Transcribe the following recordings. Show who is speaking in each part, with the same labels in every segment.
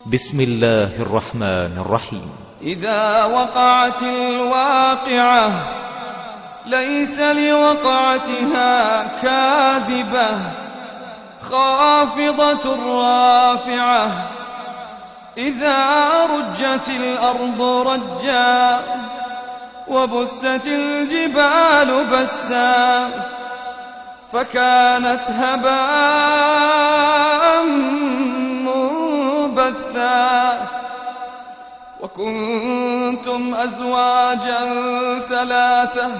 Speaker 1: بسم الله الرحمن الرحيم.
Speaker 2: إذا وقعت الواقعة ليس لوقعتها كاذبة خافضة رافعة إذا رجت الأرض رجا وبست الجبال بسا فكانت هباء منبثا وكنتم أزواجا ثلاثة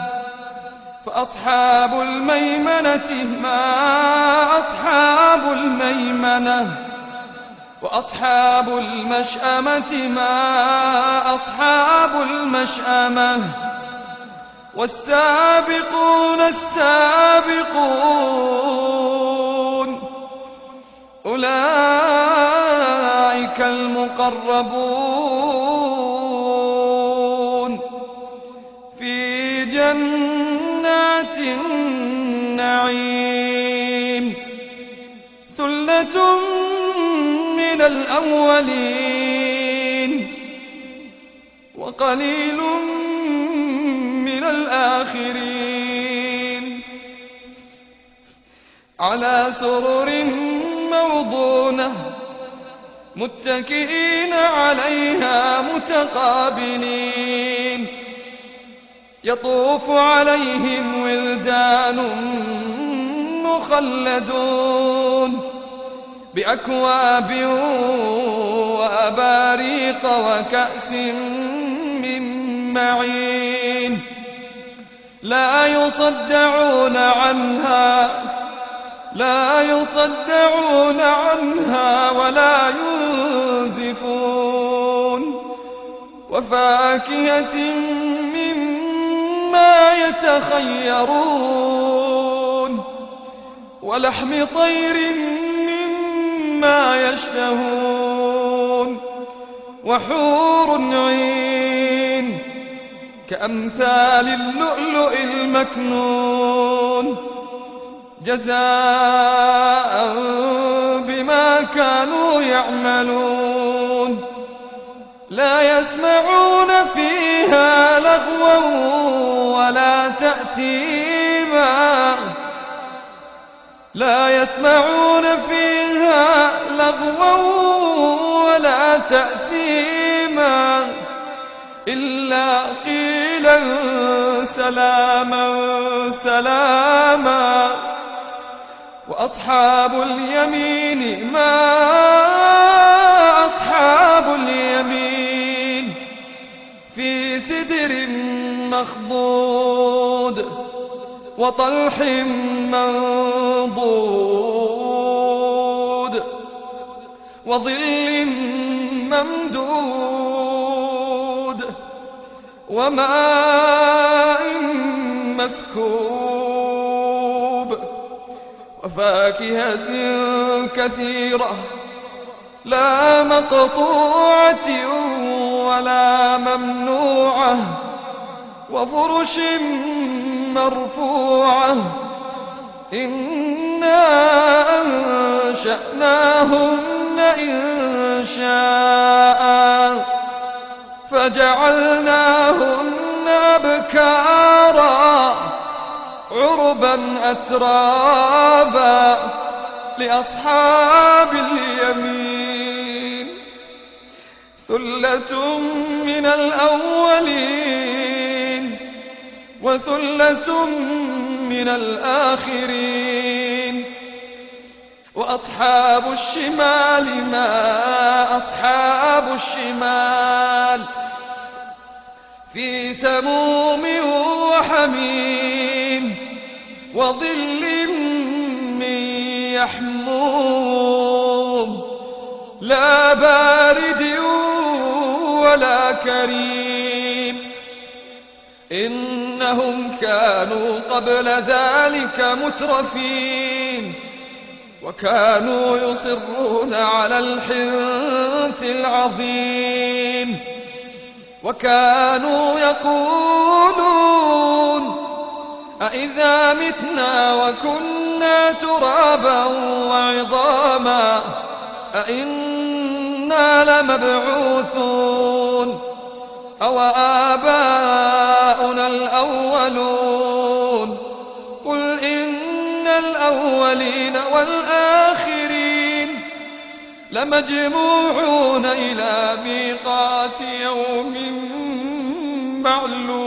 Speaker 2: فأصحاب الميمنة ما أصحاب الميمنة وأصحاب المشأمة ما أصحاب المشأمة والسابقون السابقون أولئك المقربون في جنات النعيم ثلة من الأولين وقليل من الآخرين على سرر موضونة متكئين عليها متقابلين يطوف عليهم ولدان مخلدون بأكواب وأباريق وكأس من معين لا يصدعون عنها ولا ينزفون وفاكهة مما يتخيرون ولحم طير مما يشتهون وحور عين كأمثال اللؤلؤ المكنون جزاء بما كانوا يعملون لا يسمعون فيها لغوا ولا تأثيما لا يسمعون فيها لغوا ولا تأثيما إلا قيلا سلاما سلاما وأصحاب اليمين ما أصحاب اليمين في سدر مخضود وطلح منضود وظل ممدود وماء مسكوب وفاكهة كثيرة لا مقطوعة ولا ممنوعة وفرش مرفوعة إنا أنشأناهن إنشاء فجعلناهن أبكارا عربا أترابا لأصحاب اليمين ثلة من الأولين وثلة من الآخرين وأصحاب الشمال ما أصحاب الشمال في سموم وحميم وظل من يحموم لا بارد ولا كريم إنهم كانوا قبل ذلك مترفين وكانوا يصرون على الحنث العظيم وكانوا يقولون أإذا متنا وكنا ترابا وعظاما أإنا أئنا لمبعوثون أو آباؤنا الأولون قل إن الأولين والآخرين لمجموعون إلى ميقات يوم معلوم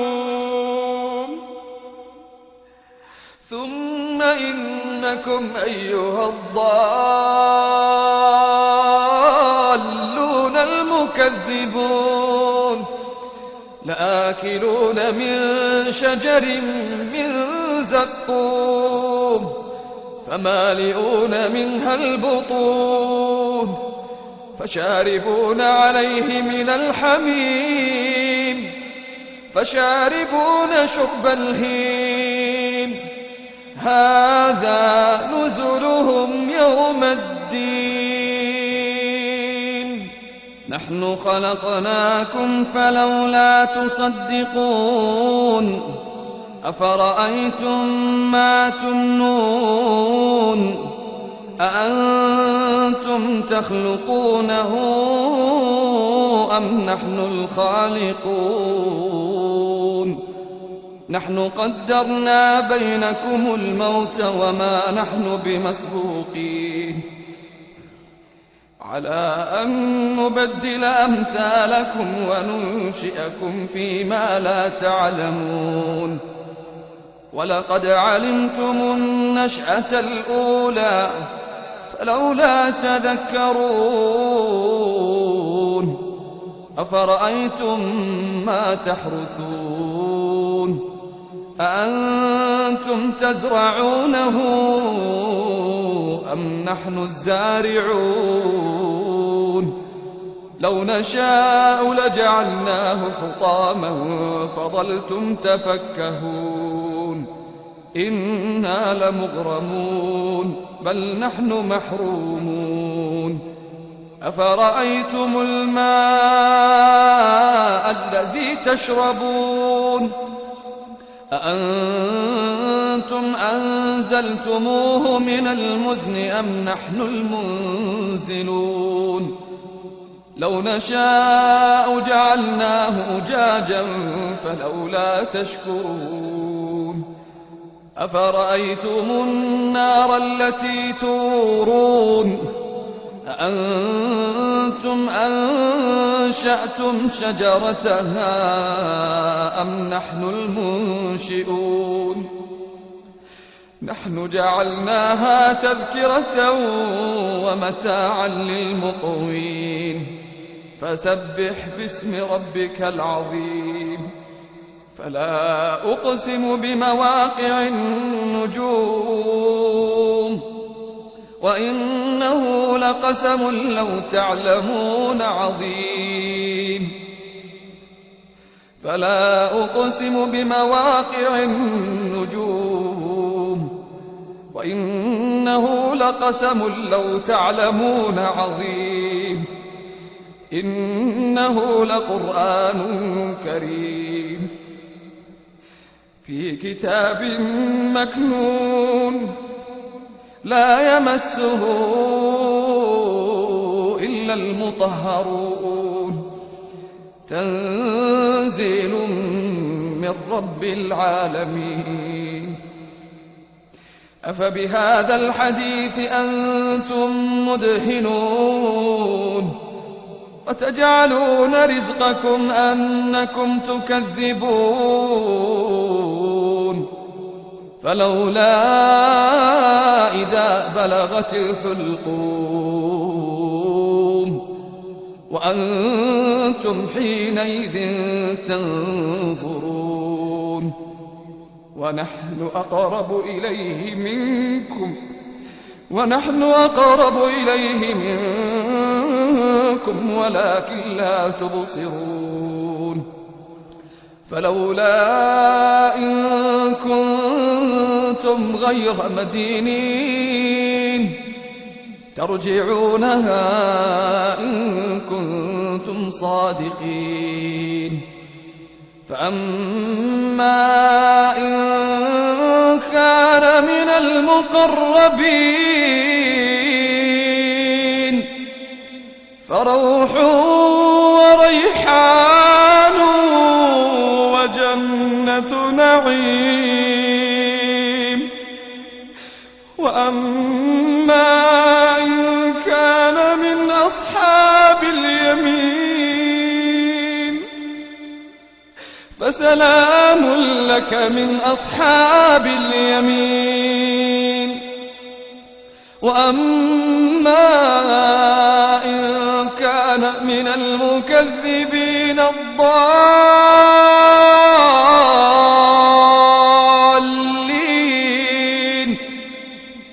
Speaker 2: ثم إنكم أيها الضالون المكذبون لآكلون من شجر من زقوم فمالئون منها البطون فشاربون عليه من الحميم فشاربون شرب الهيم هذا نزلهم يوم الدين نحن خلقناكم فلولا تصدقون أفرأيتم ما تمنون أأنتم تخلقونه أم نحن الخالقون نحن قدرنا بينكم الموت وما نحن بمسبوقين على أن نبدل أمثالكم وننشئكم فيما لا تعلمون ولقد علمتم النشأة الأولى فلولا تذكرون أفرأيتم ما تحرثون أأنتم تزرعونه أم نحن الزارعون لو نشاء لجعلناه حطاما فظلتم تفكهون إنا لمغرمون بل نحن محرومون أفرأيتم الماء الذي تشربون أأنتم أنزلتموه من المزن أم نحن المنزلون لو نشاء جعلناه أجاجا فلولا تشكرون أفرأيتم النار التي تورون أأنتم أنشأتم شجرتها أم نحن المنشئون نحن جعلناها تذكرة ومتاعا للمقوين فسبح باسم ربك العظيم فلا أقسم بمواقع النجوم وإنه لقسم لو تعلمون عظيم فلا أقسم بمواقع النجوم وإنه لقسم لو تعلمون عظيم إنه لقرآن كريم في كتاب مكنون لا يمسه إلا المطهرون تنزيل من رب العالمين أفبهذا الحديث أنتم مدهنون وتجعلون رزقكم أنكم تكذبون فلولا إذا بلغت الحلقوم وأنتم حينئذ تنظرون ونحن أقرب إليه منكم ولكن لا تبصرون فلولا إن كنتم غير مدينين ترجعونها إن كنتم صادقين فأما إن كان من المقربين فروح وريحان وجنة نعيم. وأما إن كان من أصحاب اليمين فسلام لك من أصحاب اليمين. وأما إن كان من المكذبين الضالين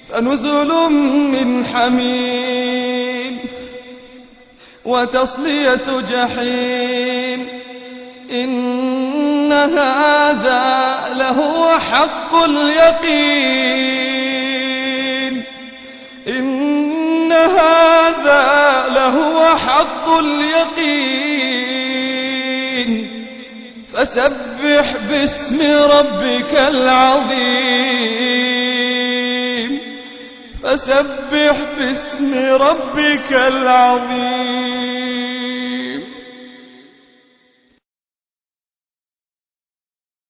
Speaker 2: فنزل من حميم وتصلية جحيم. إن هذا لهو حق اليقين. إن هذا لهو حق اليقين. فسبح باسم ربك العظيم. فسبح باسم ربك العظيم.